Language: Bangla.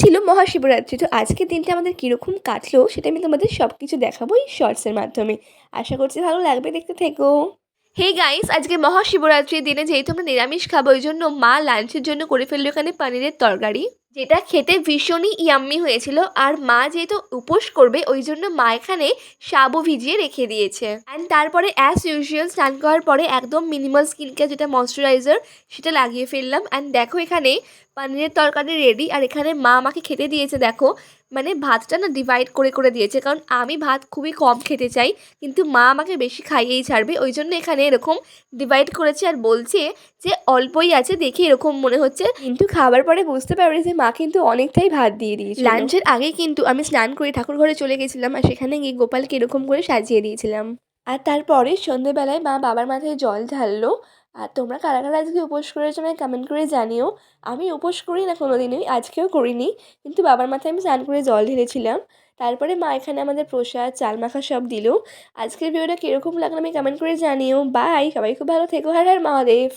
ছিল মহাশিবরাত্রি। তো আজকের দিনটা আমাদের কীরকম কাটলো সেটা আমি তোমাদের সব কিছু দেখাবো এই শর্টসের মাধ্যমে। আশা করছি ভালো লাগবে, দেখতে থেকো। হে গাইস, আজকে মহাশিবরাত্রির দিনে যেহেতু আমরা নিরামিষ খাবো ওই জন্য মা লাঞ্চের জন্য করে ফেললো এখানে পনিরের তরকারি, যেটা খেতে ভীষণই ইয়াম্মি হয়েছিল। আর মা যেহেতু উপোস করবে ওই জন্য মা এখানে সাবু ভিজিয়ে রেখে দিয়েছে। অ্যান্ড তারপরে অ্যাজ ইউজুয়াল স্নান করার পরে একদম মিনিমাল স্কিন কেয়ার যেটা ময়শ্চারাইজার সেটা লাগিয়ে ফেললাম। অ্যান্ড দেখো এখানে পনিরের তরকারি রেডি। আর এখানে মা আমাকে খেতে দিয়েছে দেখো, মানে ভাতটা না ডিভাইড করে করে দিয়েছে, কারণ আমি ভাত খুবই কম খেতে চাই, কিন্তু মা আমাকে বেশি খাইয়েই ছাড়বে ওই জন্য এখানে এরকম ডিভাইড করেছে। আর বলছে যে অল্পই আছে, দেখে এরকম মনে হচ্ছে, কিন্তু খাবার পরে বুঝতে পারবে যে মা কিন্তু অনেকটাই ভাত দিয়ে দিয়েছিল। লাঞ্চের আগে কিন্তু আমি স্নান করে ঠাকুর ঘরে চলে গেছিলাম, আর সেখানে গিয়ে গোপালকে এরকম করে সাজিয়ে দিয়েছিলাম। আর তারপরে সন্ধেবেলায় মা বাবার মাথায় জল ঢাললো। আর তোমরা কারা কারা আজকে উপোস করেছো আমায় কমেন্ট করে জানিও। আমি উপোস করি না কোনো দিনই, আজকেও করিনি, কিন্তু বাবার মাথায় আমি স্নান করে জল ঢেলেছিলাম। তারপরে মা এখানে আমাদের প্রসাদ চাল মাখা সব দিল। আজকের ভিডিওটা কীরকম লাগলো আমি কমেন্ট করে জানিও। বাই, সবাই খুব ভালো থেকো। হর হর মহাদেব।